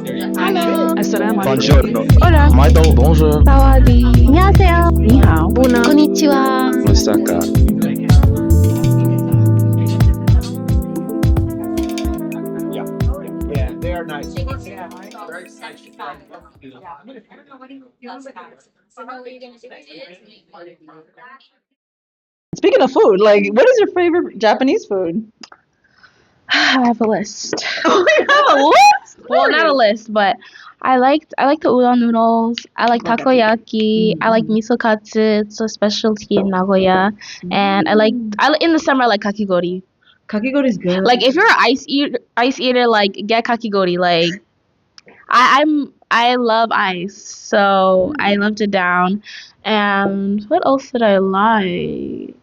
Hello. Assalamu alaikum. Buongiorno. Hola. Maito. Bonjour. Sawadi. 안녕하세요. Ni hao. Buna. konnichiwa. Osaka. Speaking of food, like, what is your favorite Japanese food? I have a list. Oh, you have a list? Well, not a list, but I like the udon noodles. I like takoyaki. I like miso katsu. It's a specialty in Nagoya. And in the summer I like kakigori. Kakigori is good. Like if you're an ice eater, like get kakigori. Like I love ice, so I loved it down. And what else did I like?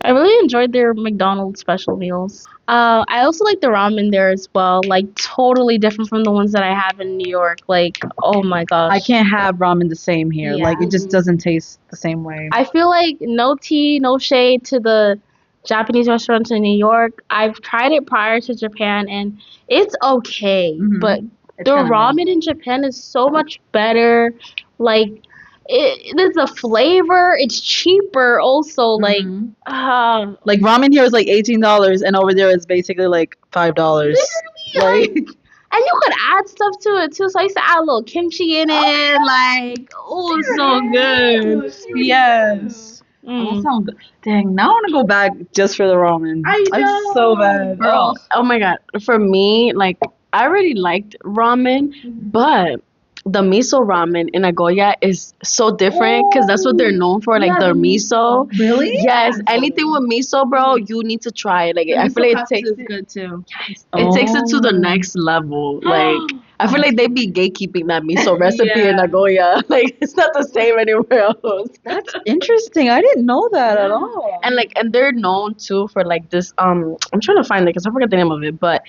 I really enjoyed their McDonald's special meals. I also like the ramen there as well. Like totally different from the ones that I have in New York. Like oh my gosh, I can't have ramen the same here. Yeah. Like, it just doesn't taste the same way. I feel like no tea, no shade to the Japanese restaurants in New York. I've tried it prior to Japan and it's okay, Mhm. but It's the kinda ramen in Japan is so much better. Like there's a flavor. It's cheaper also. Like Mhm. uh, Like, ramen here is like $18, and over there it's basically like $5. literally, Like, and you could add stuff to it too. So I used to add a little kimchi in it. Like oh, it's so good. Yes. that Mm. sounds good. Dang, now I want to go back just for the ramen. I'm so bad. Bro, oh my god. For me, like I really liked ramen, but the miso ramen in Nagoya is so different because that's what they're known for, like their miso. Really? Yes, anything with miso, bro, you need to try it. Like I feel like it takes good too. it takes it to the Oh. next level. Like I feel like they be gatekeeping that miso recipe in Yeah. Nagoya. Like it's not the same anywhere else. That's interesting. I didn't know that at all. And they're known too for like this I'm trying to find it because I forgot the name of it, but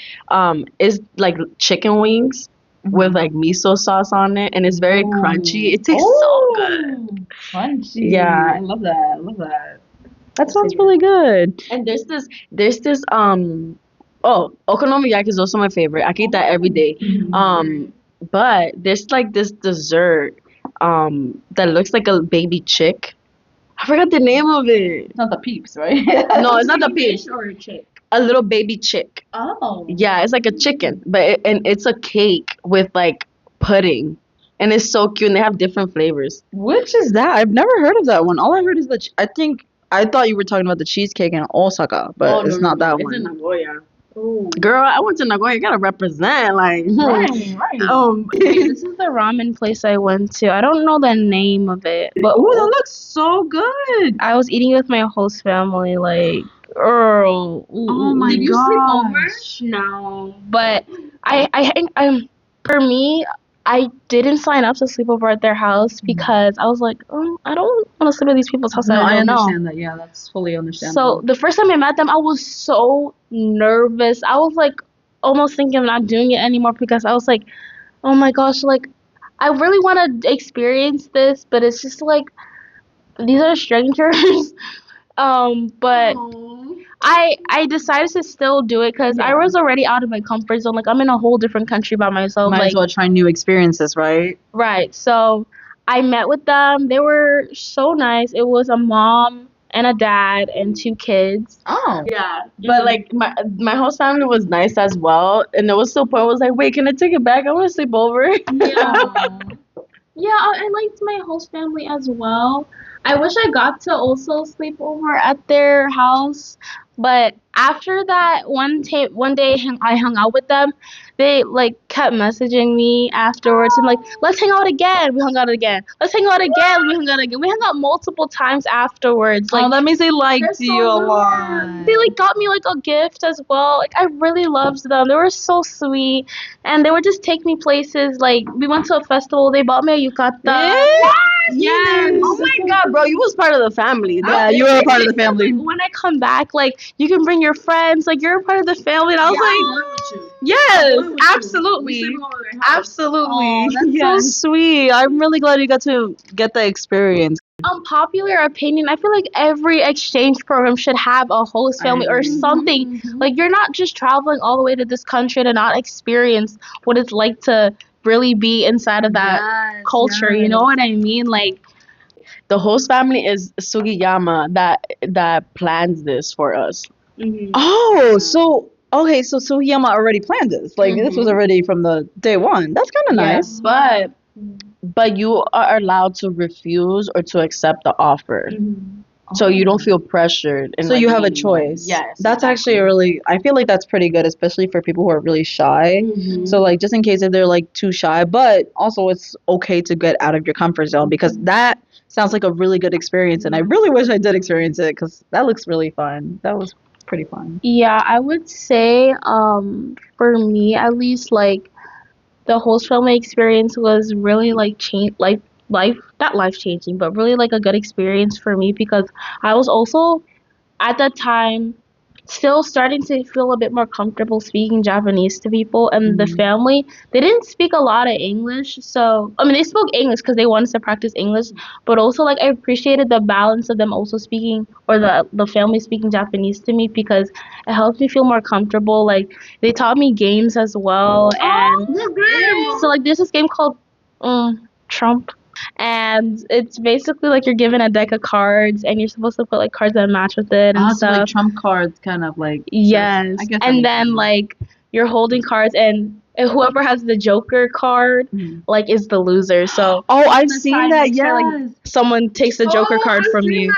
it's like chicken wings with like miso sauce on it, and it's very crunchy. It tastes so good. Crunchy. Yeah. I love that. I love that. That sounds really good. And there's this oh, okonomiyaki is also my favorite. I can eat that every day. But there's like this dessert that looks like a baby chick. I forgot the name of it. It's not the peeps, right? No, it's not the peach. or a chick. A little baby chick. Oh. Yeah, it's like a chicken, but and it's a cake with like pudding, and it's so cute. And they have different flavors. Which is that? I've never heard of that one. All I heard is I thought you were talking about the cheesecake in Osaka, but it's not that It's one. in Nagoya. Ooh. Girl, I went to Nagoya. You gotta represent, like. Right. Okay, This is the ramen place I went to. I don't know the name of it, but Oh, that looks so good. I was eating with my host family. Like, girl. Oh my Did you sleep over? gosh. No, but I for me, I didn't sign up to sleep over at their house because I was like, I don't want to sleep at these people's house. No, I I don't know. understand that. Yeah, that's fully So understandable. the first time I met them, I was so nervous. I was like almost thinking of not doing it anymore because I was like, oh my gosh, like I really want to experience this, but it's just like these are strangers. But I decided to still do it because I was already out of my comfort zone. Like I'm in a whole different country by myself. Might Like as well try new experiences, right? right. So I met with them. They were so nice. It was a mom and a dad and two kids. Oh. yeah, but like my host family was nice as well, and it was to the point where I was like, wait, can I take it back? I want to sleep over. Yeah, I liked my host family as well. I wish I got to also sleep over at their house, but after that one day I hung out with them. They like kept messaging me afterwards and like, let's hang out again. We hung out again. Let's hang out again. We hung out again. We hung out multiple times afterwards. Like Oh, that means they they're liked so you a nice. lot. They like got me like a gift as well. Like I really loved them. They were so sweet, and they would just take me places. Like we went to a festival. They bought me a yukata. Yes. Oh my god, bro, you was part of the family. Yeah, you were a part of the family. When I come back, like you can bring your friends. Like you're a part of the family. And I was like, yes, absolutely, absolutely. Oh, that's so Yes. sweet. I'm really glad you got to get the experience. Unpopular opinion, I feel like every exchange program should have a host I family or agree. something. Like you're not just traveling all the way to this country to not experience what it's like to really be inside of that culture. You know what I mean? Like The host family is Sugiyama that plans this for us. Oh, so okay, so Sugiyama already planned this. Like this was Mhm. already from the day one. That's kind of nice. But you are allowed to refuse or to accept the offer. So you don't feel pressured. So you have a choice. Yes. That's actually a really. I feel like that's pretty good, especially for people who are really shy. So like just in case if they're like too shy, but also it's okay to get out of your comfort zone because that sounds like a really good experience, and I really wish I did experience it because that looks really fun. That was pretty fun. yeah, I would say for me at least like the host family experience was really like change like life not life changing but really like a good experience for me because I was also at that time still starting to feel a bit more comfortable speaking Japanese to people, and the family they didn't speak a lot of English. So I mean they spoke English because they wanted to practice English, but also like I appreciated the balance of them also speaking or the family speaking Japanese to me because it helped me feel more comfortable. Like they taught me games as well, and so like there's this game called Trump, and it's basically like you're given a deck of cards and you're supposed to put like cards that match with it and Ah, so like stuff. trump cards, kind of like. Yes. I guess that And makes then sense. like you're holding cards and whoever has the Joker card like is the loser. So Oh, I've to seen try and that. make sure like Yes. someone takes the Joker card from you.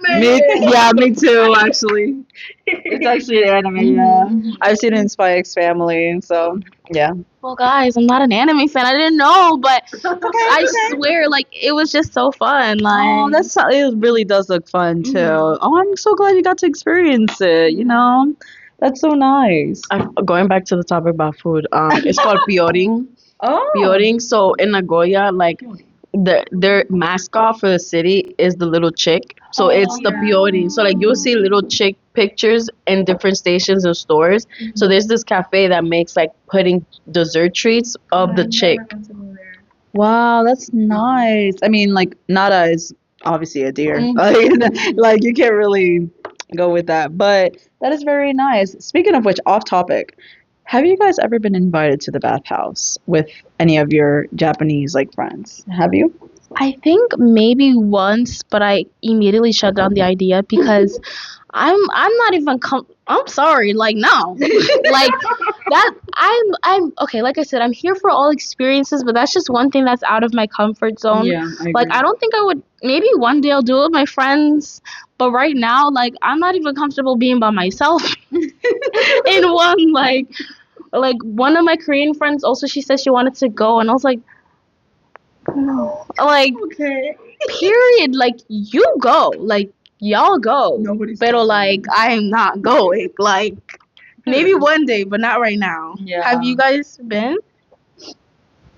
Yeah, me too. Actually, it's actually an anime. Yeah, I've seen it in Spy X Family. So yeah. Well, guys, I'm not an anime fan. I didn't know, but Okay. I swear, like it was just so fun. Oh, Like it really does look fun too. Oh, I'm so glad you got to experience it. You know, that's so nice. Going back to the topic about food, it's called pioring. Oh. Pioring. So in Nagoya, like their mascot for the city is the little chick. So it's the pioring. So like you'll see little chick pictures in different stations and stores. So there's this cafe that makes like pudding dessert treats of the chick. Wow, that's nice. I mean, like Nada is obviously a deer. Like you can't really go with that, but that is very nice. Speaking of which, off topic, have you guys ever been invited to the bathhouse with any of your Japanese like friends? Have you? I think maybe once, but I immediately shut down the idea because I'm not even I'm sorry, like no. Like that I'm okay, like I said, I'm here for all experiences, but that's just one thing that's out of my comfort zone. Yeah, I Like agree. I don't think I would maybe one day I'll do it with my friends, but right now like I'm not even comfortable being by myself in one like one of my Korean friends also she said she wanted to go and I was like no. Like Okay. period. Like you go. Like y'all go. Nobody's But stopping like you. I am not going. Like maybe one day, but not right now. Yeah. Have you guys been?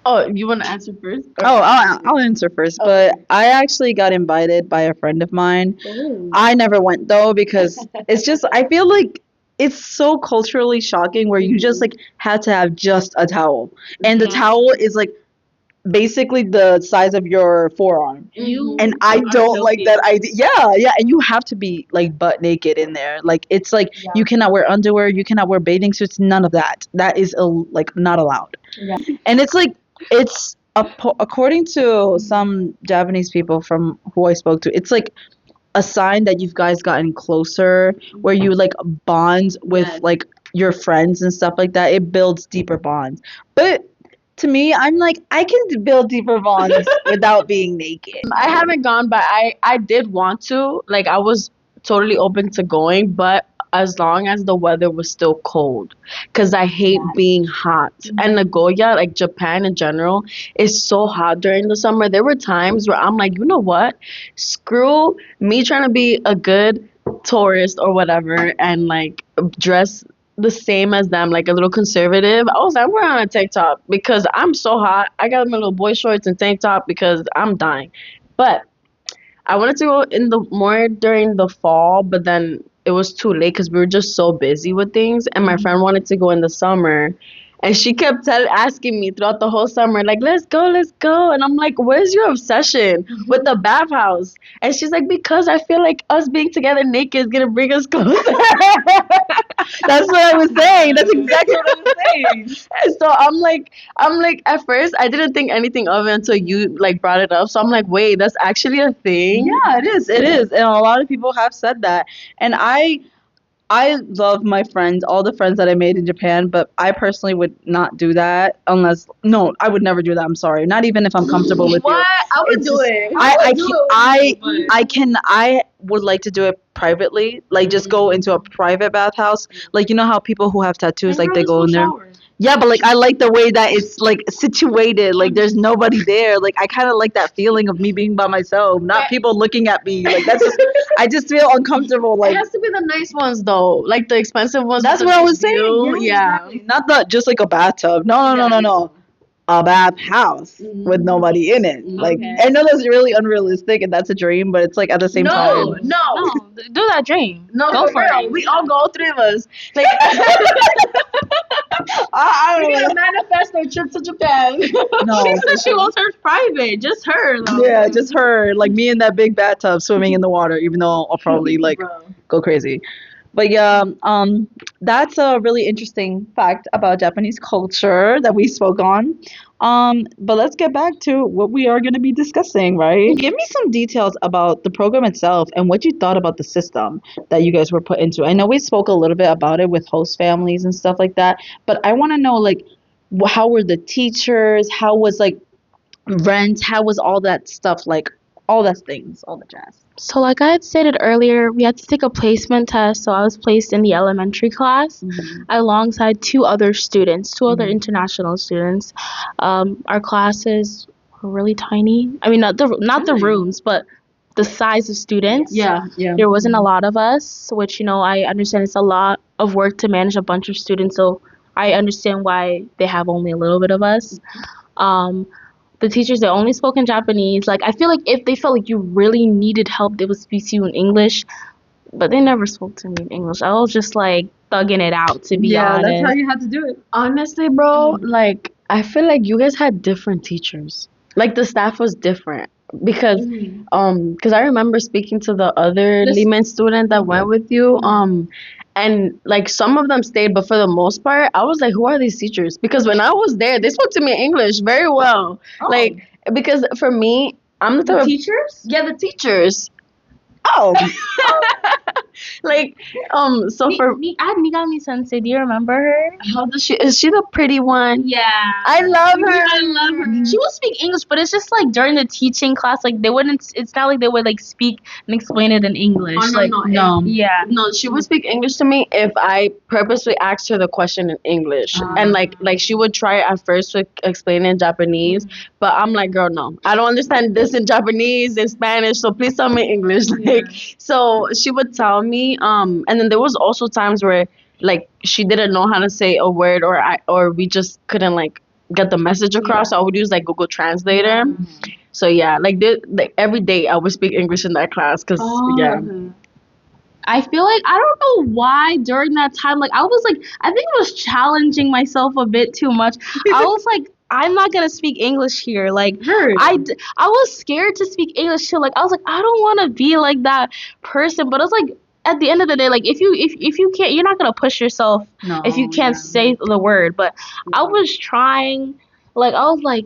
Oh, you want to answer first? Oh, I'll answer first, but I actually got invited by a friend of mine. I never went though because it's just I feel like it's so culturally shocking where you just like had to have just a towel, and the towel is like basically the size of your forearm. You And I are don't like joking. that idea. Yeah, yeah, and you have to be like butt naked in there. Like it's like you cannot wear underwear, you cannot wear bathing suits, none of that. That is like not allowed. And it's like it's according to some Japanese people from who I spoke to, it's like a sign that you guys gotten closer, where you like bond with like your friends and stuff like that. It builds deeper bonds. But to me, I'm like I can build deeper bonds without being naked. I haven't gone, but I did want to. Like I was totally open to going, but as long as the weather was still cold, because I hate being hot. And Nagoya, like Japan in general, is so hot during the summer. There were times where I'm like, you know what? Screw me trying to be a good tourist or whatever, and like dress the same as them, like a little conservative. I was like, I'm wearing a tank top because I'm so hot. I got my little boy shorts and tank top because I'm dying. But I wanted to go in the more during the fall, but then it was too late because we were just so busy with things. And my friend wanted to go in the summer, And she kept asking me throughout the whole summer, like, let's go, let's go. And I'm like, where's your obsession with the bathhouse? And she's like, because I feel like us being together naked is going to bring us closer. That's what I was saying. That's exactly what I was saying. So I'm like, at first, I didn't think anything of it until you, like, brought it up. So I'm like, wait, that's actually a thing? Yeah, it is. It is. And a lot of people have said that. And I love my friends, all the friends that I made in Japan, but I personally would not do that unless no, I would never do that. I'm sorry. Not even if I'm comfortable with What? you. I would It's do just- it. I would like to do it privately. Like just go into a private bathhouse. Like you know how people who have tattoos like they go in there. Yeah, but like I like the way that it's like situated. Like there's nobody there. Like I kind of like that feeling of me being by myself, not people looking at me. Like that's just I just feel uncomfortable. It Like has to be the nice ones, though. Like the expensive ones. that's with what the I was big saying. view. Yeah. Exactly. Not the just like a bathtub. No. A bathhouse with nobody in it. Like Okay. I know that's really unrealistic and that's a dream, but it's like at the same No, time. no, Do that dream. no. Go For for real. it. We all go, 3 of us. Like I we don't gotta know. manifest our trip to Japan. No. She said she wants hers private, just her though. Yeah, just her, like me in that big bathtub swimming in the water, even though I'll probably like Bro. go crazy. But yeah, that's a really interesting fact about Japanese culture that we spoke on. But let's get back to what we are going to be discussing, right? Give me some details about the program itself and what you thought about the system that you guys were put into. I know we spoke a little bit about it with host families and stuff like that, but I want to know like how were the teachers? How was like rent? How was all that stuff like all that things, all the jazz? So like I had stated earlier, we had to take a placement test, so I was placed in the elementary class alongside two other students, two other international students. Our classes were really tiny. I mean not the rooms, but the size of students. Yeah. There wasn't a lot of us, which I understand it's a lot of work to manage a bunch of students, so I understand why they have only a little bit of us. The teachers, they only spoke in Japanese. Like I feel like if they felt like you really needed help, they would speak to you in English, but they never spoke to me in English. I was just like thugging it out, to be honest. That's how you had to do it. Honestly, bro, like I feel like you guys had different teachers. Like the staff was different because I remember speaking to the other Lehman student that went with you and like some of them stayed, but for the most part I was like, who are these teachers? Because when I was there they spoke to me in English very well. Like because for me, I'm the type of Teachers? yeah, the teachers. Oh, Like so for I had Migami Sensei. Do you remember her? how does she, is she the pretty one? Yeah. I love her. I love her. She would speak English, but it's just like during the teaching class, like they wouldn't. It's not like they would like speak and explain it in English. Oh, no, like no. yeah. No, she would speak English to me if I purposely asked her the question in English, and like she would try at first to explain it in Japanese, but I'm like, girl, no, I don't understand this in Japanese, in Spanish, so please tell me English. Like, so she would tell me, and then there was also times where like she didn't know how to say a word, or we just couldn't like get the message across. So I would use like Google Translator. So yeah, like every day I would speak English in that class because yeah. I feel like I don't know why during that time, like I was like, I think I was challenging myself a bit too much. I was like, I'm not gonna speak English here. Like I was scared to speak English too. Like I was like, I don't want to be like that person. But it's like at the end of the day, like if you can't, you're not gonna push yourself if you can't say the word. But I was trying. Like I was like.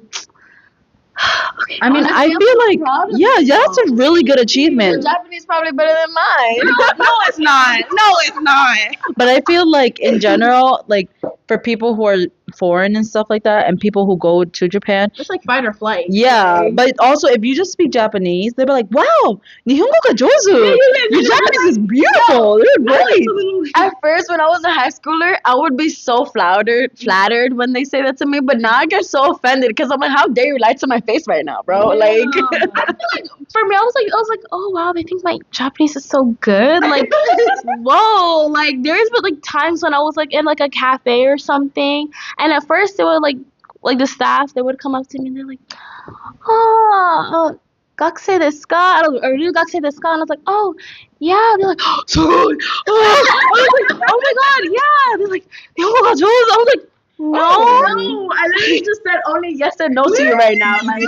I mean, I feel like yeah, that's a really good achievement. Japanese probably better than mine. No, it's not. No, it's not. But I feel like in general, like for people who are foreign and stuff like that, and people who go to Japan, It's like fight or flight. yeah. But also, if you just speak Japanese, they'll be like, "Wow, Nihongo ga jozu. Your Japanese is beautiful. You're great." At first, when I was a high schooler, I would be so flattered when they say that to me. But now I get so offended because I'm like, how dare you lie to my face right now, bro? Like, I feel like for me, I was like, oh wow, they think my Japanese is so good. Like, whoa, like there's been like times when I was like in like a cafe or something, and at first they would like the staff, they would come up to me and they're like, "Gakusei desu ka?" Or "Ryu gakusei desu ka?" And I was like, "Oh, yeah." They're like, "So good." I was like, "Oh my god, yeah." They're like, "Nihongo ga jouzu." I was like, No. I literally just said only yes and no to you right now. Like,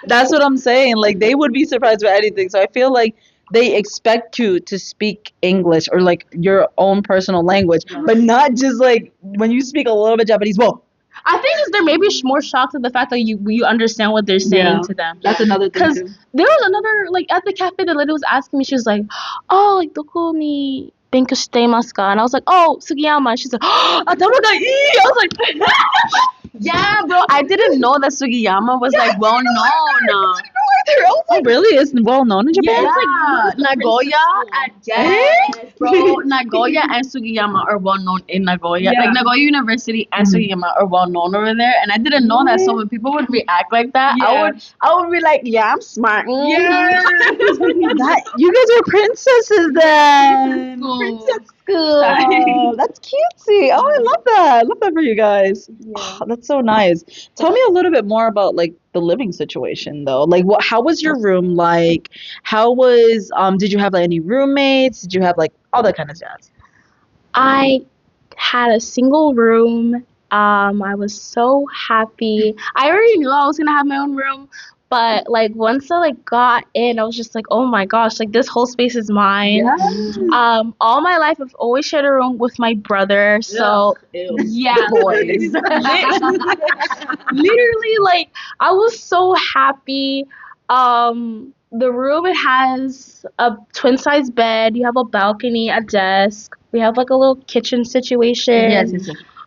That's what I'm saying. Like they would be surprised by anything. So I feel like they expect you to speak English or like your own personal language, but not just like when you speak a little bit Japanese. Well, I think is they're maybe more shocked at the fact that you understand what they're saying to them. that's another thing Because too. there was another like at the cafe, the lady was asking me. She was like, "Oh, like doko ni benkyou shitemasu ka?" And I was like, "Oh, Sugiyama." And she's like, "Oh, atama ga ii." I was like, yeah, bro, I didn't know that Sugiyama was like well known. Oh, really? It's well known in Japan. Yeah, it's Yeah, like Nagoya and yes, bro, Eh? Nagoya and Sugiyama are well known in Nagoya. Yeah. Like Nagoya University and Sugiyama are well known over there, and I didn't know that. So when people would react like that, Yeah. I would be like, yeah, I'm smart. That you guys are princesses then. School. School. Oh, that's cutesy. Oh, I love that. I love that for you guys. Oh, that's so nice. Tell me a little bit more about like the living situation though. Like what how was your room like? How was did you have like any roommates? Did you have like all that kind of jazz? I had a single room. I was so happy. I already knew I was gonna have my own room, but like once I like got in, I was just like, oh my gosh, like this whole space is mine. All my life I've always shared a room with my brother, so yeah, Boys. literally like I was so happy. The room it has a twin size bed. You have a balcony, a desk. We have like a little kitchen situation. yes.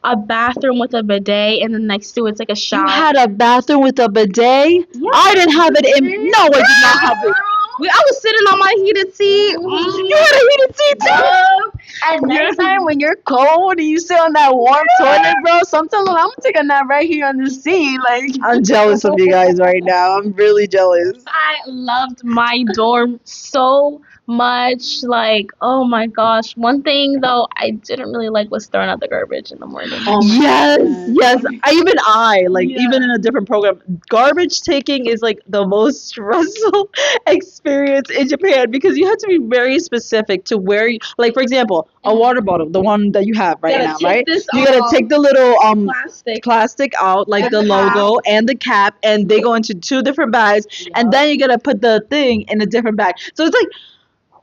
A bathroom with a bidet, and then next to it's like a shower. You had a bathroom with a bidet? Yeah. I didn't have it in no, I did not have it. I was sitting on my heated seat. You had a heated seat too? And next time when you're cold and you sit on that warm toilet, bro, sometimes I'm gonna take a nap right here on the seat. Like, I'm jealous of you guys right now. I'm really jealous. I loved my dorm so much. Like, oh my gosh. One thing though I didn't really like was throwing out the garbage in the morning. Yes. Like even in a different program, garbage taking is like the most stressful experience in Japan because you have to be very specific to where you, like for example, a water bottle, the one that you have right now, right? You gotta take the little plastic out, like the logo and the cap, and they go into two different bags, and then you gotta put the thing in a different bag. So it's like,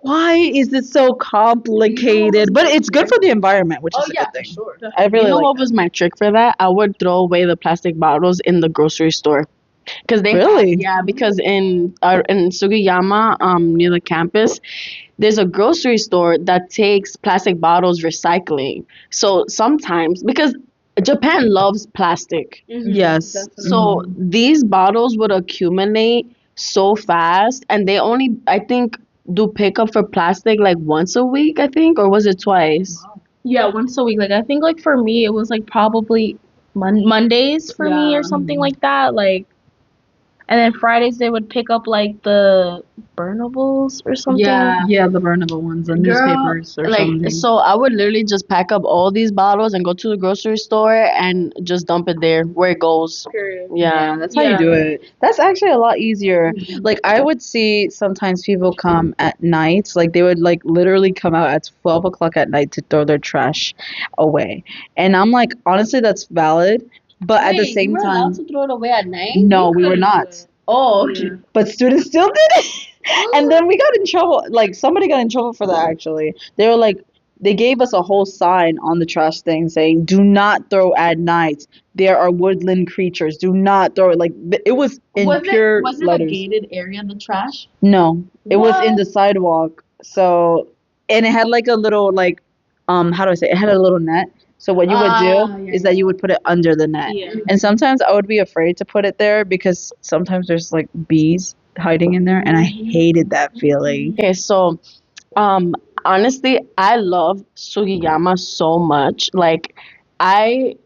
why is this so complicated? But it's good for the environment, which is a good thing. sure. I really You know like what was my trick for that? I would throw away the plastic bottles in the grocery store. Because they Really? because in Sugiyama, near the campus, there's a grocery store that takes plastic bottles recycling. So sometimes because Japan loves plastic, Yes. so these bottles would accumulate so fast, and they only I think do pickup for plastic like once a week, I think, or was it twice? Yeah, once a week. Like I think like for me it was like probably Mondays for me or something like that. Like, and then Fridays they would pick up like the burnables or something. Yeah, the burnable ones, the newspapers or Like, something. so I would literally just pack up all these bottles and go to the grocery store and just dump it there where it goes. Yeah. That's how you do it. That's actually a lot easier. Like I would see sometimes people come at night, like they would like literally come out at 12 o'clock at night to throw their trash away, and I'm like, honestly, that's valid, but at the same time, to throw it away at night? no, we were not. Oh, But students still did it. And then we got in trouble. Like somebody got in trouble for that actually. They were like they gave us a whole sign on the trash thing saying, "Do not throw at night. There are woodland creatures. Do not throw it." Like it was in pure was it letters. a gated area, the trash? No, it was in the sidewalk. So, and it had like a little like how do I say? It had a little net. So what you would do is that you would put it under the net. Yeah. And sometimes I would be afraid to put it there because sometimes there's like bees hiding in there, and I hated that feeling. Okay, so um honestly, I love Sugiyama so much. Like I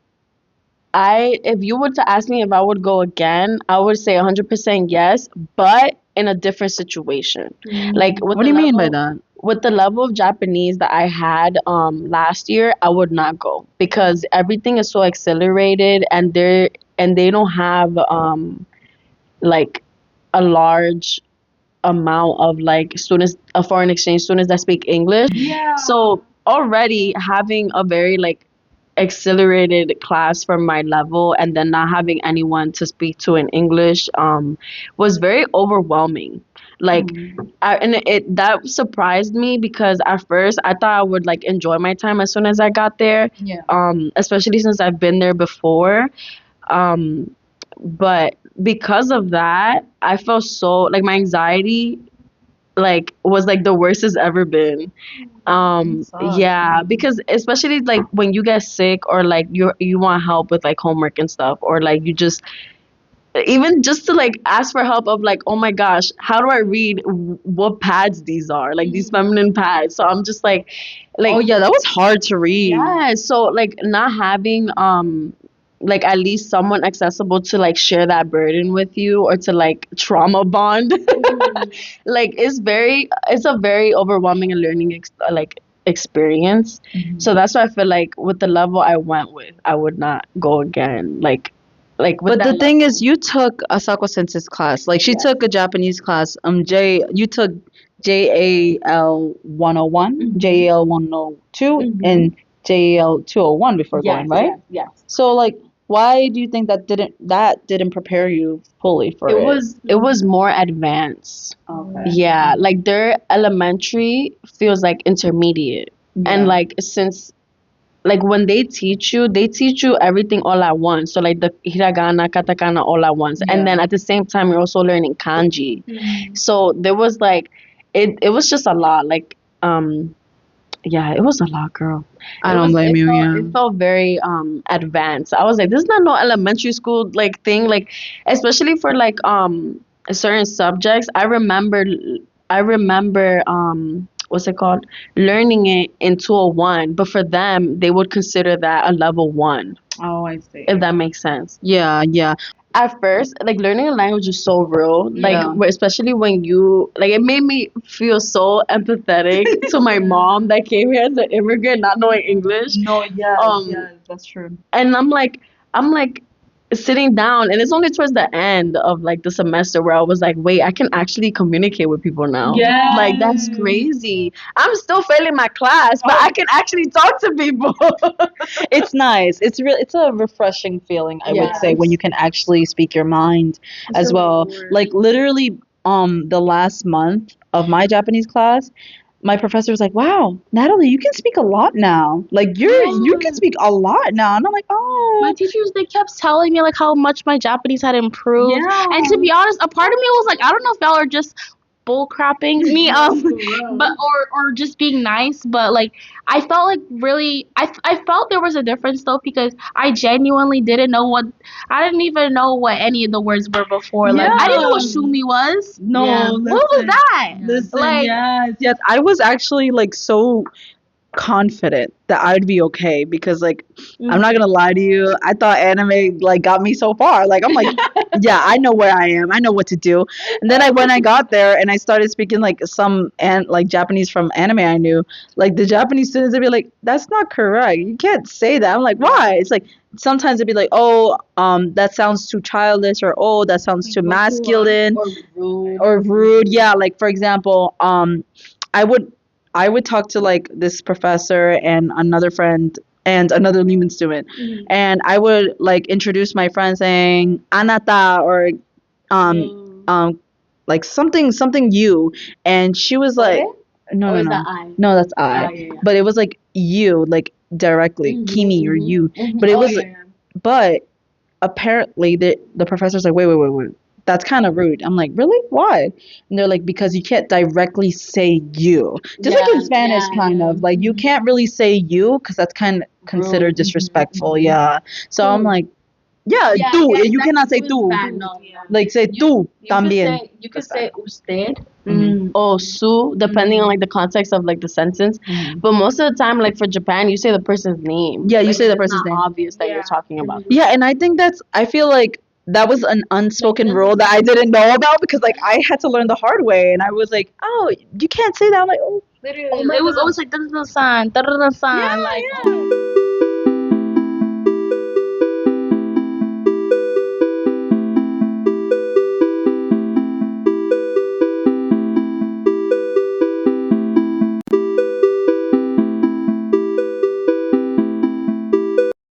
if you were to ask me if I would go again, I would say 100% yes, but in a different situation. Like with What do you the mean by level- that? With the level of Japanese that I had last year, I would not go because everything is so accelerated, and they don't have like a large amount of like students, foreign exchange students that speak English. Yeah. So already having a very like accelerated class from my level, and then not having anyone to speak to in English was very overwhelming. Like, and it that surprised me because at first I thought I would like enjoy my time as soon as I got there. Yeah. Especially since I've been there before. Um, but because of that, I felt so like my anxiety like was like the worst it's ever been. Yeah, because especially like when you get sick or like you want help with like homework and stuff, or like you just even just to like ask for help of like, oh my gosh, how do I read what pads these are, like these feminine pads. So I'm just like Oh yeah, that was hard to read. yeah, so like not having like at least someone accessible to like share that burden with you or to like trauma bond like it's a very overwhelming and learning like experience. So that's why I feel like with the level I went with, I would not go again. Like with But that the thing level. is, you took Asako Sensei's class. Like she Yes. took a Japanese class. You took JAL 101, JAL 102, and JAL 201 before going, right? Yes. So like, why do you think that didn't prepare you fully for it? It was more advanced. Okay. Yeah, like their elementary feels like intermediate. And like since like when they teach you everything all at once. So like the hiragana, katakana all at once. And then at the same time you're also learning kanji. So there was like it was just a lot. Like yeah, it was a lot, girl. I don't blame you. Yeah. It felt very advanced. I was like, this is not no elementary school like thing. Like especially for like certain subjects. I remember what's it called? Learning it in 201, but for them they would consider that a level 1, Oh, I see. if that makes sense. Yeah, yeah. At first, like learning a language is so real. Like Yeah. especially when you like, it made me feel so empathetic to my mom that came here as an immigrant, not knowing English. No, yes, Um, yes, that's true. And I'm like sitting down, and it's only towards the end of like the semester where I was like, wait, I can actually communicate with people now. Yes. Like that's crazy. I'm still failing my class, but I can actually talk to people. It's nice. It's a refreshing feeling, I would say, when you can actually speak your mind as well. Like literally the last month of my Japanese class, my professor was like, "Wow, Natalie, you can speak a lot now. Like you can speak a lot now." And I'm like, My "Oh, teachers, they kept telling me like how much my Japanese had improved. yeah." And to be honest, a part of me was like, I don't know if y'all are just bull crapping me but or just being nice, but like I felt like really I felt there was a difference though, because I genuinely didn't know what I didn't even know what any of the words were before. Like I didn't know what Yeah. shumi was. No, Yeah. What was that? Listen, Like yes, yes. I was actually like so confident that I'd be okay because like I'm not gonna lie to you, I thought anime like got me so far. Like I'm like, yeah, I know where I am. I know what to do. And then when I got there and I started speaking like some like Japanese from anime I knew, like the Japanese students would be like, that's not correct. You can't say that. I'm like, why? It's like sometimes it'd be like, oh, that sounds too childish, or oh, that sounds too masculine or rude. Yeah, like for example, I would I would talk to like this professor and another friend and another Lehman student, and I would like introduce my friend saying "anata" or like something you, and she was like, no, no, no, no, that's I, but it was like you, like directly, Kimi or you, but it was, but apparently the professor's like, wait, that's kind of rude. I'm like, really? Why? And they're like, because you can't directly say you. Just like in Spanish, kind of. Like, you can't really say you because that's kind of considered disrespectful. Yeah. So I'm like, yeah, tú. You cannot say tú. Like, say tú también. You could say usted or su, depending on like the context of like the sentence. But most of the time, like for Japan, you say the person's name. Yeah, you Like, say the it's person's not name. obvious that you're talking about. Yeah, and I think I feel like that was an unspoken rule that I didn't know about because like I had to learn the hard way, and I was like, oh, you can't say that. I'm like, oh, it was always like da da da san, like yeah.